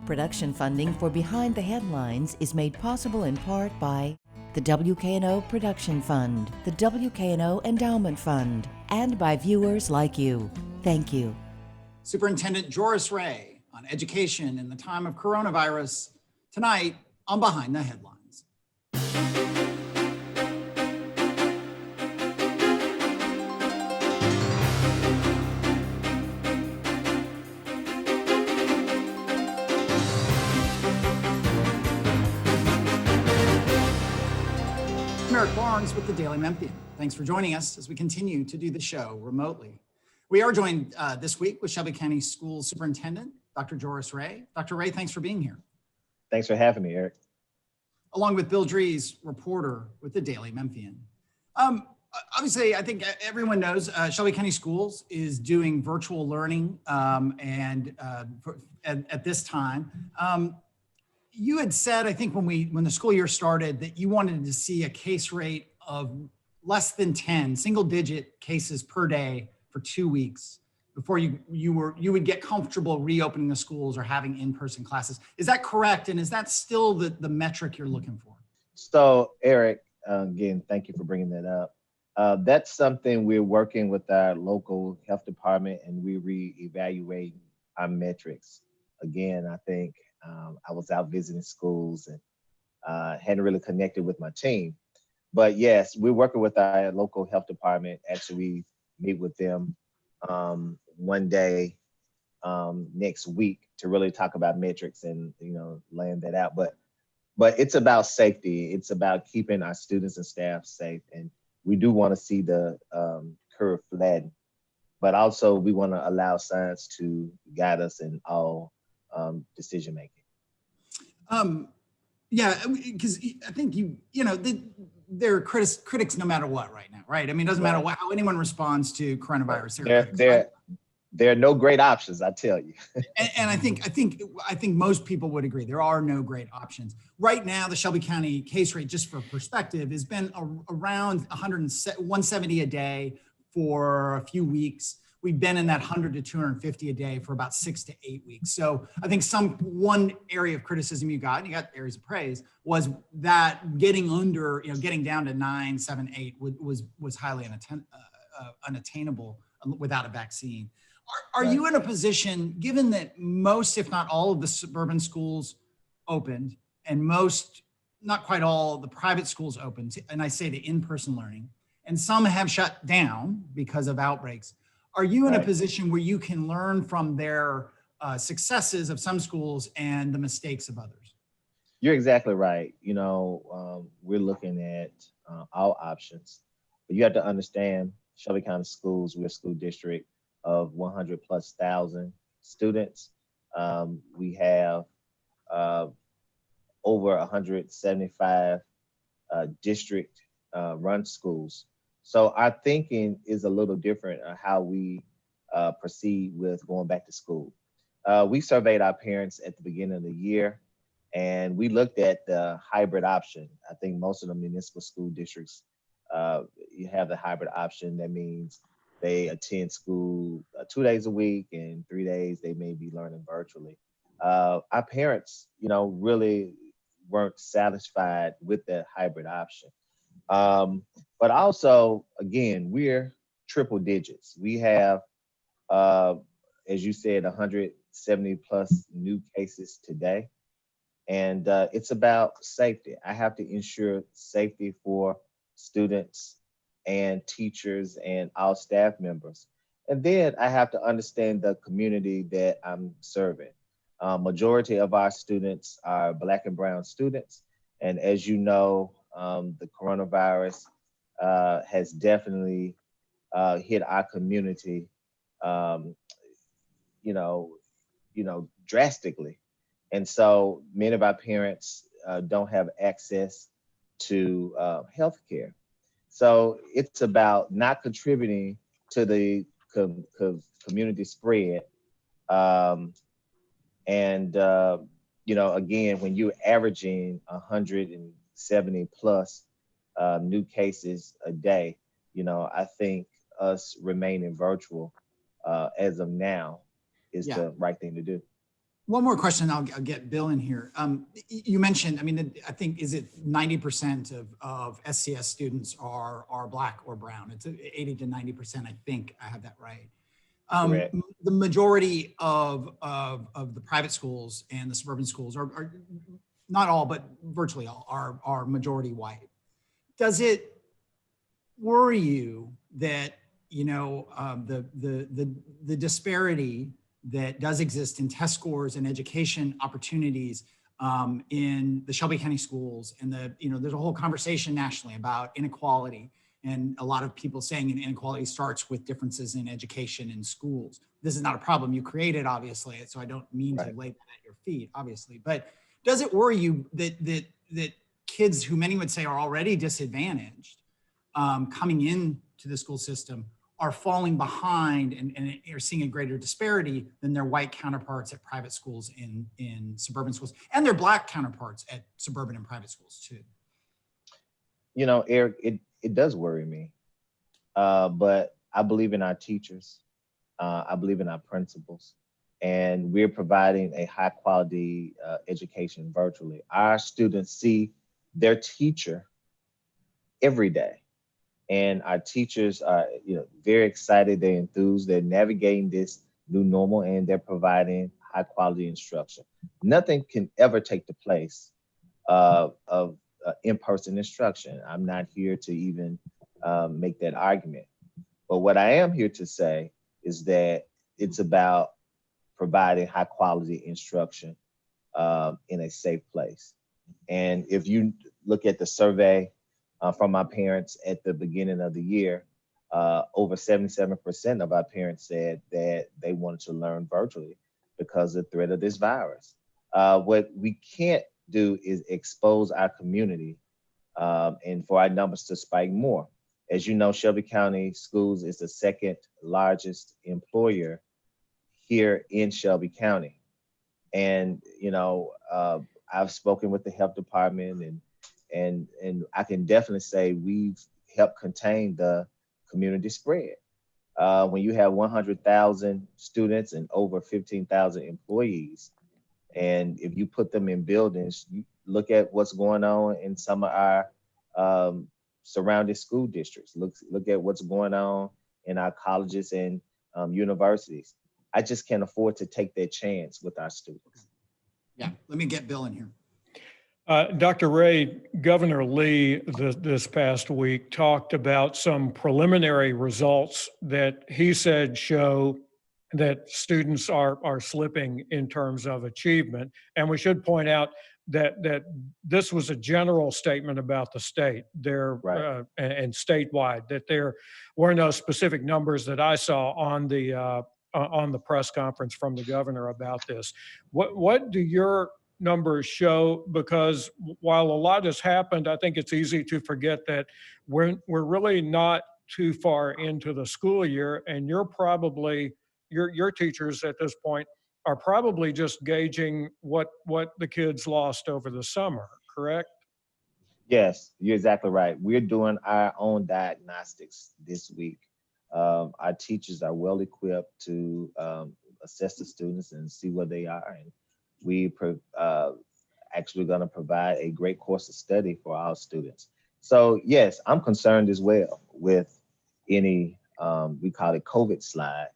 Production funding for Behind the Headlines is made possible in part by the WKNO Production Fund, the WKNO Endowment Fund, and by viewers like you. Thank you. Superintendent Joris Ray on education in the time of coronavirus, tonight on Behind the Headlines. I'm Eric Barnes with the Daily Memphian. Thanks for joining us as we continue to do the show remotely. We are joined this week with Shelby County Schools Superintendent, Dr. Joris Ray. Dr. Ray, thanks for being here. Thanks for having me, Eric. Along with Bill Dries, reporter with the Daily Memphian. Obviously, I think everyone knows Shelby County Schools is doing virtual learning at this time. You had said, I think when the school year started, that you wanted to see a case rate of less than 10 single-digit cases per day for 2 weeks before you would get comfortable reopening the schools or having in-person classes. Is that correct? And is that still the metric you're looking for? So, Eric, again, thank you for bringing that up. That's something we're working with our local health department, and we reevaluate our metrics. Again, I think I was out visiting schools and hadn't really connected with my team. But yes, we're working with our local health department. Actually, we meet with them one day next week to really talk about metrics and laying that out. But it's about safety. It's about keeping our students and staff safe, and we do want to see the curve flatten. But also, we want to allow science to guide us in all decision making. Yeah, because I think they're critics no matter what right now, right? I mean, it doesn't matter how anyone responds to coronavirus. There are no great options, I tell you. and I think most people would agree there are no great options right now. The Shelby County case rate, just for perspective, has been around 170 a day for a few weeks. We've been in that 100 to 250 a day for about 6 to 8 weeks. So I think one area of criticism you got areas of praise, was that getting down to 9, 7, 8 was highly unattainable without a vaccine. Are you in a position, given that most, if not all, of the suburban schools opened and most, not quite all, the private schools opened, and I say the in-person learning, and some have shut down because of outbreaks, are you in a position where you can learn from their successes of some schools and the mistakes of others? You're exactly right. We're looking at all options, but you have to understand Shelby County Schools, we're a school district of 100,000+ students. We have over 175 district run schools. So our thinking is a little different on how we proceed with going back to school. We surveyed our parents at the beginning of the year, and we looked at the hybrid option. I think most of the municipal school districts, you have the hybrid option. That means they attend school 2 days a week, and 3 days they may be learning virtually. Our parents, really weren't satisfied with that hybrid option. But also, again, we're triple digits. We have, as you said, 170+ new cases today. And it's about safety. I have to ensure safety for students and teachers and all staff members. And then I have to understand the community that I'm serving. Majority of our students are Black and brown students. And as you know, the coronavirus has definitely hit our community, drastically. And so many of our parents don't have access to healthcare. So it's about not contributing to the community spread. Again, when you're averaging 170+ new cases a day, I think us remaining virtual as of now is the right thing to do. One more question, I'll get Bill in here. You mentioned, I mean, I think, is it 90% of SCS students are Black or brown? It's 80 to 90%, I think I have that right. Correct. The majority of the private schools and the suburban schools are not all, but virtually all are majority white. Does it worry you that, you know, the disparity that does exist in test scores and education opportunities in the Shelby County schools, and there's a whole conversation nationally about inequality, and a lot of people saying inequality starts with differences in education in schools. This is not a problem you created, obviously, so I don't mean to lay that at your feet, obviously. But does it worry you that kids who many would say are already disadvantaged coming into the school system are falling behind and are seeing a greater disparity than their white counterparts at private schools in suburban schools, and their Black counterparts at suburban and private schools too? You know, Eric, it does worry me, but I believe in our teachers. I believe in our principals, and we're providing a high quality education virtually. Our students see their teacher every day. And our teachers are, very excited. They're enthused. They're navigating this new normal, and they're providing high quality instruction. Nothing can ever take the place of in-person instruction. I'm not here to even make that argument. But what I am here to say is that it's about providing high quality instruction in a safe place. And if you look at the survey from my parents at the beginning of the year, over 77% of our parents said that they wanted to learn virtually because of the threat of this virus. What we can't do is expose our community and for our numbers to spike more. As you know, Shelby County Schools is the second largest employer here in Shelby County. And, I've spoken with the health department, and I can definitely say we've helped contain the community spread. When you have 100,000 students and over 15,000 employees, and if you put them in buildings, you look at what's going on in some of our surrounding school districts. Look at what's going on in our colleges and universities. I just can't afford to take that chance with our students. Yeah, let me get Bill in here. Dr. Ray, Governor Lee this past week talked about some preliminary results that he said show that students are slipping in terms of achievement. And we should point out that this was a general statement about the state and statewide, that there were no specific numbers that I saw on the press conference from the governor about this. What do your numbers show? Because while a lot has happened, I think it's easy to forget that we're really not too far into the school year, and you're probably your teachers at this point are probably just gauging what the kids lost over the summer, correct? Yes, you're exactly right. We're doing our own diagnostics this week. Our teachers are well equipped to assess the students and see where they are. And we actually going to provide a great course of study for our students. So yes, I'm concerned as well with any, we call it COVID slide,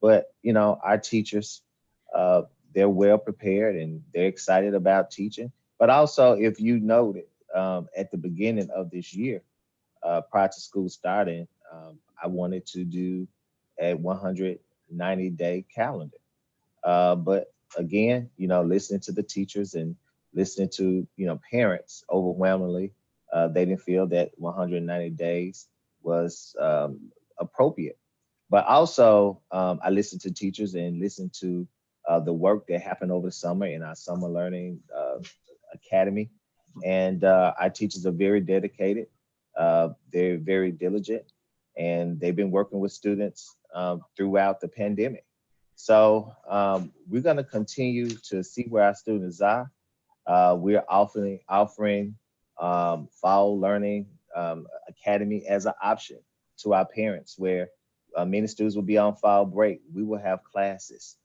but our teachers, they're well prepared and they're excited about teaching. But also, if you noted at the beginning of this year, prior to school starting, I wanted to do a 190-day calendar. But again, listening to the teachers and listening to, parents overwhelmingly, they didn't feel that 190 days was appropriate. But also, I listened to teachers and listened to the work that happened over the summer in our Summer Learning Academy. And our teachers are very dedicated. They're very diligent, and they've been working with students throughout the pandemic. So we're going to continue to see where our students are. We're offering Fall Learning Academy as an option to our parents, where many students will be on fall break. We will have classes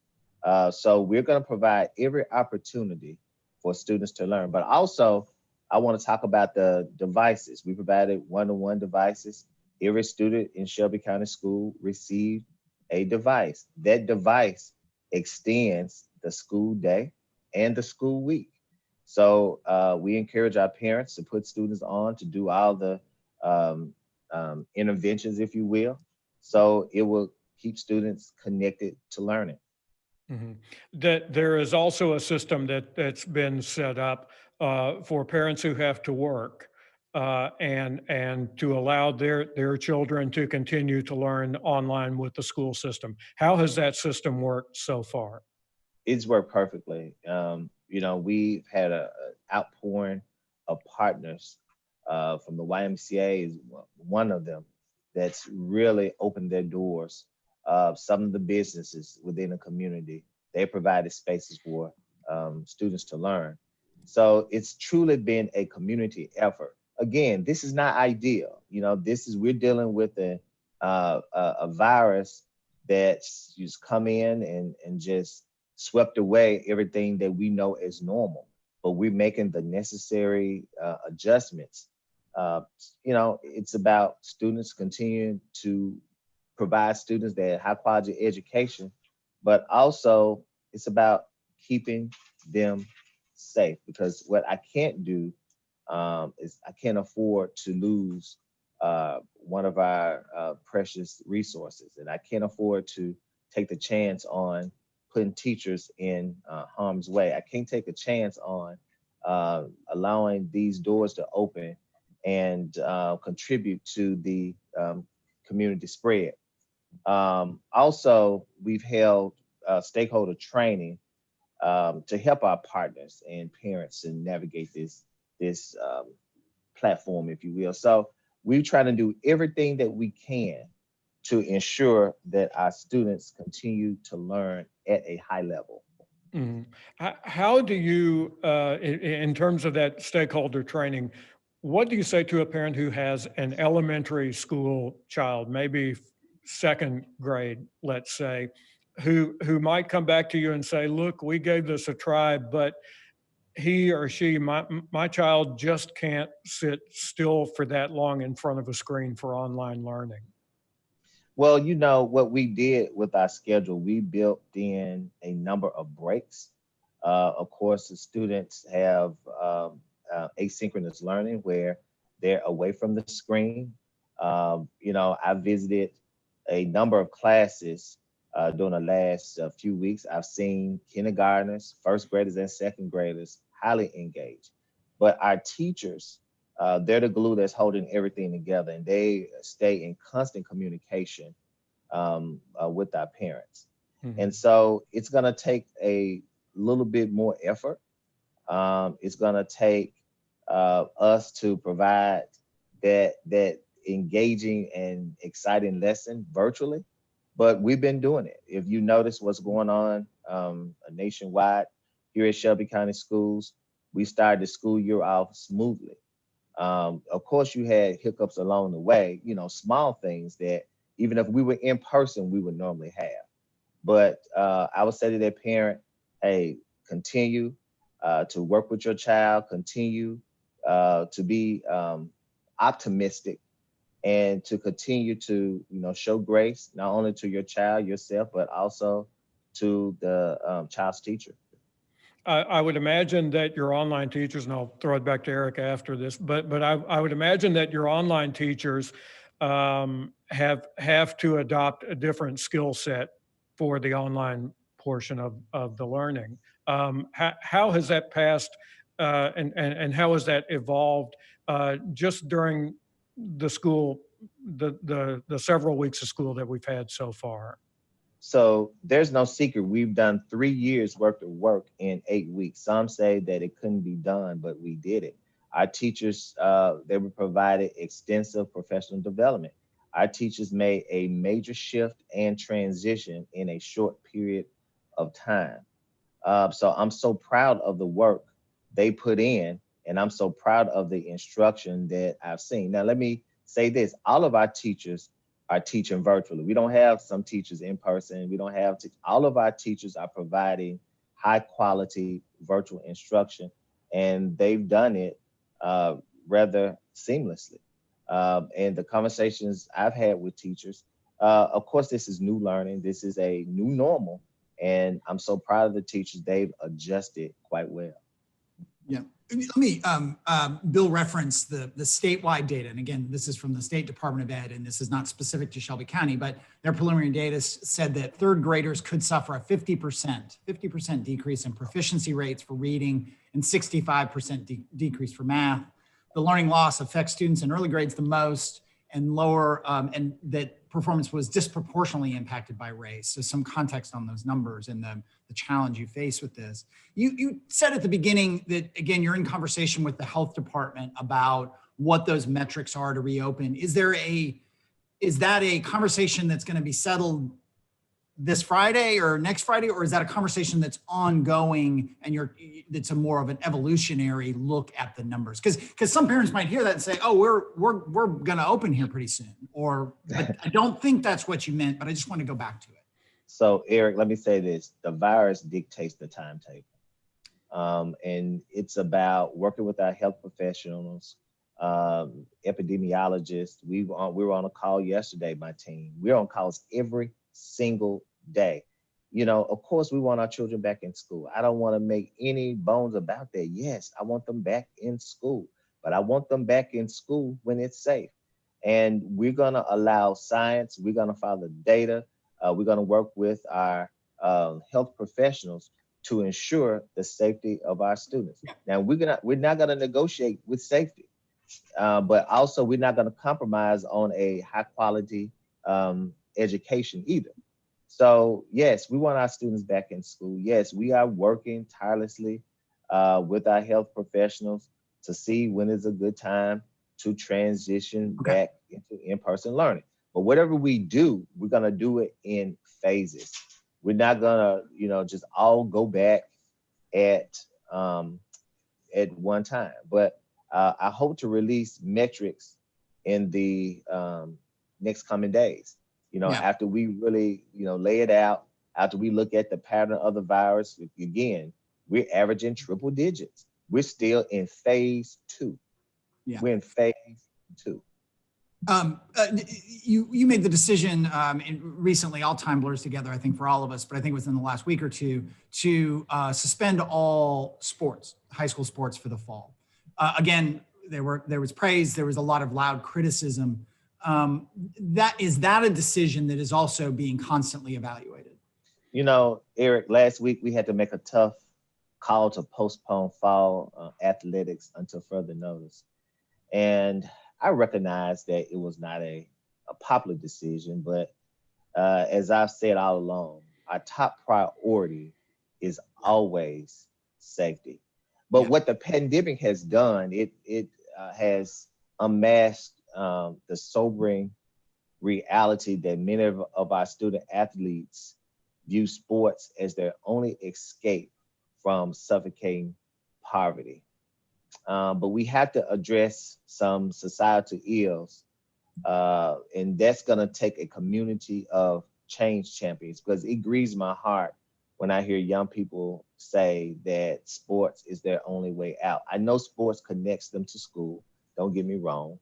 So we're going to provide every opportunity for students to learn. But also, I want to talk about the devices. We provided one-to-one devices. Every student in Shelby County School received a device. That device extends the school day and the school week. So we encourage our parents to put students on to do all the um, interventions, if you will. So it will keep students connected to learning. Mhm. That there is also a system that's been set up for parents who have to work and to allow their children to continue to learn online with the school system. How has that system worked so far? It's worked perfectly. We've had a outpouring of partners from the YMCA is one of them that's really opened their doors. Some of the businesses within the community, they provided spaces for students to learn. So it's truly been a community effort. Again, this is not ideal. We're dealing with a virus that's just come in and just swept away everything that we know as normal, but we're making the necessary adjustments. Uh, it's about students continuing to provide students that high quality education, but also it's about keeping them safe because what I can't do is I can't afford to lose one of our precious resources, and I can't afford to take the chance on putting teachers in harm's way. I can't take a chance on allowing these doors to open and contribute to the community spread. Also, we've held stakeholder training to help our partners and parents to navigate this platform, if you will. So we're trying to do everything that we can to ensure that our students continue to learn at a high level. Mhm. How do you, in terms of that stakeholder training, what do you say to a parent who has an elementary school child, maybe second grade, let's say, who might come back to you and say, "Look, we gave this a try, but he or she, my child just can't sit still for that long in front of a screen for online learning." Well, what we did with our schedule, we built in a number of breaks. Of course, the students have asynchronous learning where they're away from the screen. I visited a number of classes during the last few weeks. I've seen kindergartners, first graders, and second graders highly engaged. But our teachers, they're the glue that's holding everything together, and they stay in constant communication with our parents. And Mhm. so it's going to take a little bit more effort. It's going to take us to provide that engaging and exciting lesson virtually, but we've been doing it. If you notice what's going on nationwide here at Shelby County Schools, we started the school year off smoothly. Of course, you had hiccups along the way, small things that even if we were in person, we would normally have. But I would say to that parent, hey, continue to work with your child, continue to be optimistic and to continue to, show grace, not only to your child, yourself, but also to the child's teacher. I would imagine that your online teachers, and I'll throw it back to Eric after this, but I would imagine that your online teachers have to adopt a different skill set for the online portion of the learning. How has that passed and how has that evolved just during the school, the several weeks of school that we've had so far? So there's no secret. We've done 3 years worth of work in 8 weeks. Some say that it couldn't be done, but we did it. Our teachers, they were provided extensive professional development. Our teachers made a major shift and transition in a short period of time. So I'm so proud of the work they put in, and I'm so proud of the instruction that I've seen. Now, let me say this: all of our teachers are teaching virtually. We don't have some teachers in person. We don't have all of our teachers are providing high quality virtual instruction, and they've done it rather seamlessly. And the conversations I've had with teachers, of course, this is new learning. This is a new normal. And I'm so proud of the teachers. They've adjusted quite well. Yeah. Let me, Bill referenced the statewide data. And again, this is from the State Department of Ed, and this is not specific to Shelby County, but their preliminary data said that third graders could suffer a 50% decrease in proficiency rates for reading and 65% decrease for math. The learning loss affects students in early grades the most, and lower, and that performance was disproportionately impacted by race. So some context on those numbers and the challenge you face with this. You said at the beginning that, again, you're in conversation with the health department about what those metrics are to reopen. Is that a conversation that's going to be settled this Friday or next Friday, or is that a conversation that's ongoing and it's a more of an evolutionary look at the numbers? Because some parents might hear that and say, "Oh, we're going to open here pretty soon," but I don't think that's what you meant. But I just want to go back to it. So, Eric, let me say this: the virus dictates the timetable, and it's about working with our health professionals, epidemiologists. We were on a call yesterday. My team. We're on calls every single day. You know, of course, we want our children back in school. I don't want to make any bones about that. Yes, I want them back in school, but I want them back in school when it's safe. And we're going to allow science. We're going to follow the data. We're going to work with our health professionals to ensure the safety of our students. Now, we're not going to negotiate with safety, but also we're not going to compromise on a high quality education either. So yes, we want our students back in school. Yes, we are working tirelessly with our health professionals to see when is a good time to transition back into in-person learning. But whatever we do, we're gonna do it in phases. We're not gonna, just all go back at one time. But I hope to release metrics in the next coming days. After we really, lay it out, after we look at the pattern of the virus, again, we're averaging triple digits. We're still in phase 2. Yeah. We're in phase 2. You made the decision, and recently, all time blurs together, I think, for all of us, but I think within the last week or two, to suspend all sports, high school sports for the fall. Again, there was praise, there was a lot of loud criticism. Is that a decision that is also being constantly evaluated? Eric, last week we had to make a tough call to postpone fall athletics until further notice. And I recognize that it was not a popular decision, but as I've said all along, our top priority is always safety. But what the pandemic has done, it has unmasked the sobering reality that many of our student athletes view sports as their only escape from suffocating poverty. But we have to address some societal ills, and that's going to take a community of change champions, because it grieves my heart when I hear young people say that sports is their only way out. I know sports connects them to school, don't get me wrong,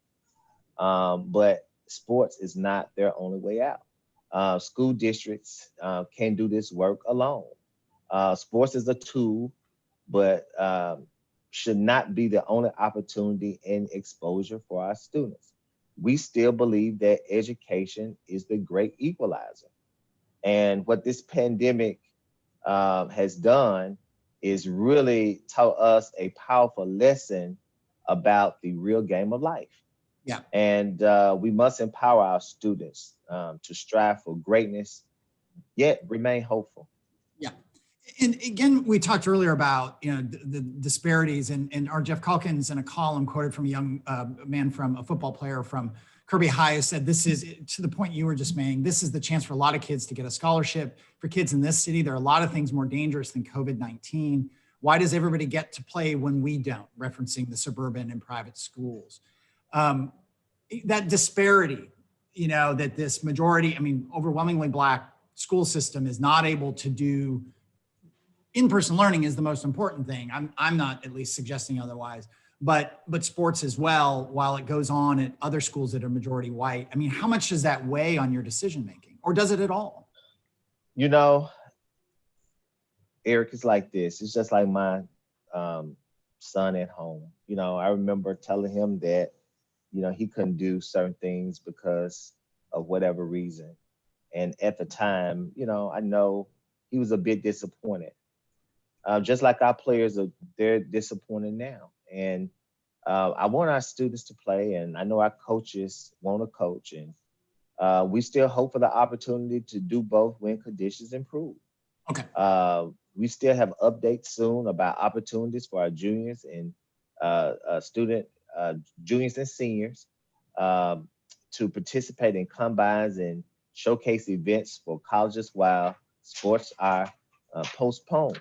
but sports is not their only way out. School districts can't do this work alone. Sports is a tool, but should not be the only opportunity and exposure for our students. We still believe that education is the great equalizer. And what this pandemic has done is really taught us a powerful lesson about the real game of life. Yeah. And we must empower our students to strive for greatness, yet remain hopeful. Yeah. And again, we talked earlier about the disparities, and our Jeff Calkins in a column quoted from a young man, from a football player from Kirby High, said, this is, to the point you were just making, this is the chance for a lot of kids to get a scholarship. For kids in this city, there are a lot of things more dangerous than COVID-19. Why does everybody get to play when we don't? Referencing the suburban and private schools. That disparity, that this majority, overwhelmingly Black school system is not able to do in-person learning is the most important thing. I'm not at least suggesting otherwise, but sports as well, while it goes on at other schools that are majority white. How much does that weigh on your decision-making, or does it at all? Eric, is like this. It's just like my son at home. I remember telling him that, he couldn't do certain things because of whatever reason. And at the time, I know he was a bit disappointed. Just like our players they're disappointed now. And I want our students to play, and I know our coaches want to coach, and we still hope for the opportunity to do both when conditions improve. Okay. We still have updates soon about opportunities for our juniors and juniors and seniors to participate in combines and showcase events for colleges while sports are postponed.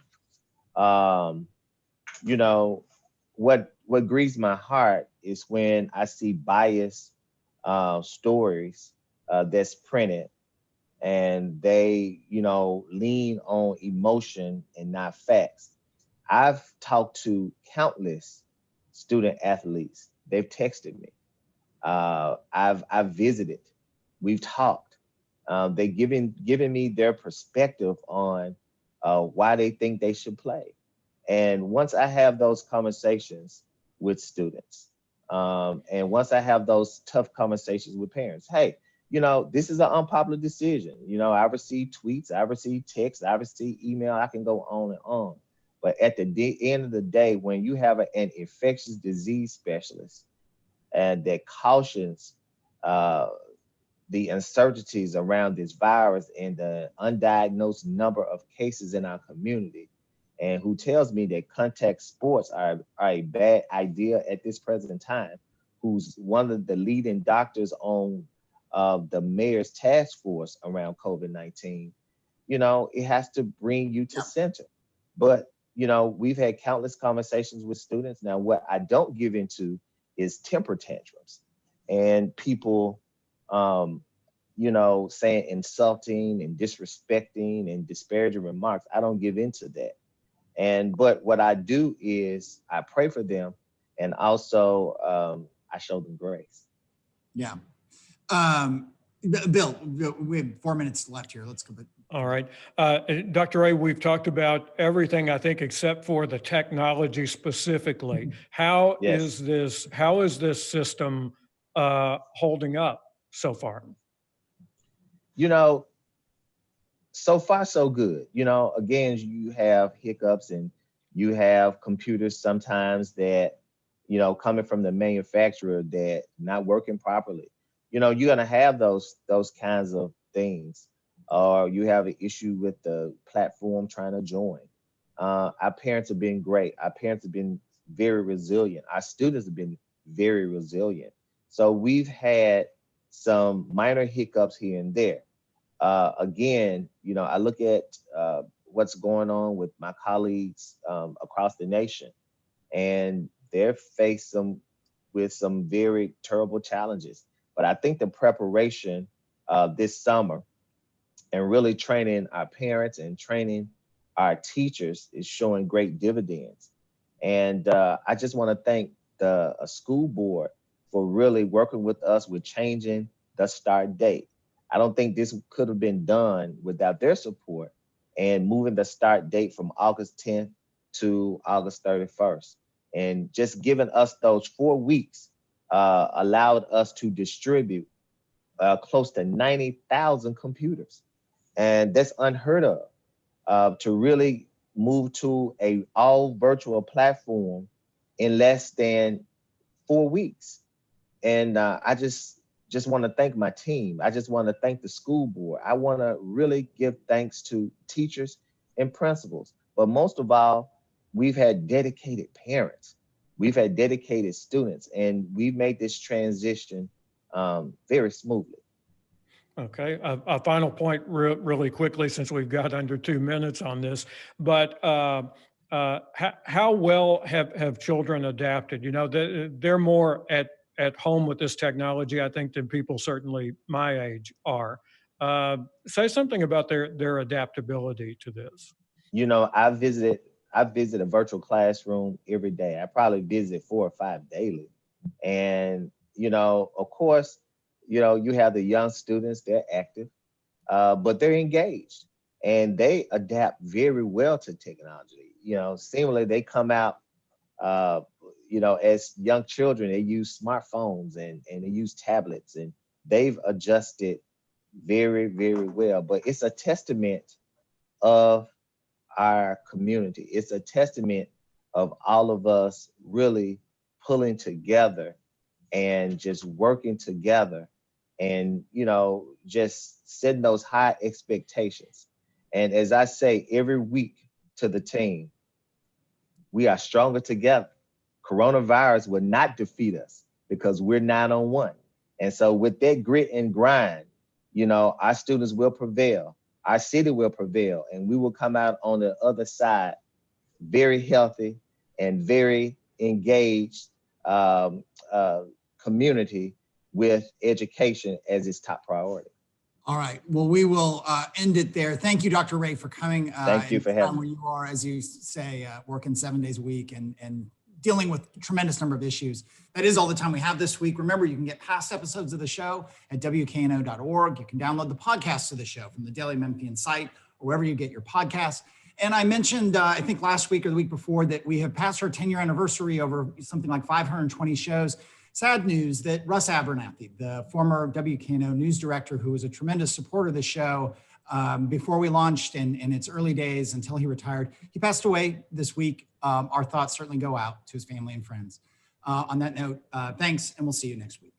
What grieves my heart is when I see biased stories that's printed, and they, lean on emotion and not facts. I've talked to countless student athletes. They've texted me. I've visited. We've talked. They've given me their perspective on why they think they should play. And once I have those conversations with students, and once I have those tough conversations with parents, hey, this is an unpopular decision. I receive tweets, I receive texts, I receive email, I can go on and on. But at the end of the day, when you have an infectious disease specialist and that cautions the uncertainties around this virus and the undiagnosed number of cases in our community, and who tells me that contact sports are a bad idea at this present time, who's one of the leading doctors on the mayor's task force around COVID-19, it has to bring you to center. But, we've had countless conversations with students. Now, what I don't give into is temper tantrums and people, saying insulting and disrespecting and disparaging remarks. I don't give into that. But what I do is I pray for them, and also I show them grace. Yeah. Bill, we have 4 minutes left here. Let's go. All right. Dr. Ray, we've talked about everything, I think, except for the technology specifically. How is this system holding up so far? So far, so good. Again, you have hiccups and you have computers sometimes that, coming from the manufacturer that not working properly. You're going to have those kinds of things, or you have an issue with the platform trying to join. Our parents have been great. Our parents have been very resilient. Our students have been very resilient. So we've had some minor hiccups here and there. Again, I look at what's going on with my colleagues across the nation, and they're faced with some very terrible challenges. But I think the preparation this summer and really training our parents and training our teachers is showing great dividends. And I just want to thank the school board for really working with us with changing the start date. I don't think this could have been done without their support, and moving the start date from August 10th to August 31st. And just giving us those 4 weeks allowed us to distribute close to 90,000 computers. And that's unheard of, to really move to a all virtual platform in less than 4 weeks. And I just want to thank my team. I just want to thank the school board. I want to really give thanks to teachers and principals. But most of all, we've had dedicated parents. We've had dedicated students, and we've made this transition very smoothly. Okay, a final point really quickly, since we've got under 2 minutes on this, but how well have children adapted? They're more at at home with this technology, I think, than people certainly my age are. Say something about their adaptability to this. You know, I visit a virtual classroom every day. I probably visit 4 or 5 daily. And, you know, of course, you know, you have the young students, they're active, but they're engaged and they adapt very well to technology. You know, seemingly they come out, uh, you know, as young children, they use smartphones and they use tablets, and they've adjusted very, very well. But it's a testament of our community. It's a testament of all of us really pulling together and just working together and, you know, just setting those high expectations. And as I say every week to the team, we are stronger together. Coronavirus will not defeat us because we're 9-on-1. And so with that grit and grind, you know, our students will prevail. Our city will prevail, and we will come out on the other side very healthy and very engaged community with education as its top priority. All right. Well, we will end it there. Thank you, Dr. Ray, for coming. Thank you for having where me. you are, as you say, working 7 days a week and dealing with a tremendous number of issues. That is all the time we have this week. Remember, you can get past episodes of the show at WKNO.org. You can download the podcast of the show from the Daily Memphian site or wherever you get your podcasts. And I mentioned, I think last week or the week before, that we have passed our 10-year anniversary over something like 520 shows. Sad news that Russ Abernathy, the former WKNO news director, who was a tremendous supporter of the show before we launched and in its early days until he retired, he passed away this week. Our thoughts certainly go out to his family and friends. On that note, thanks, and we'll see you next week.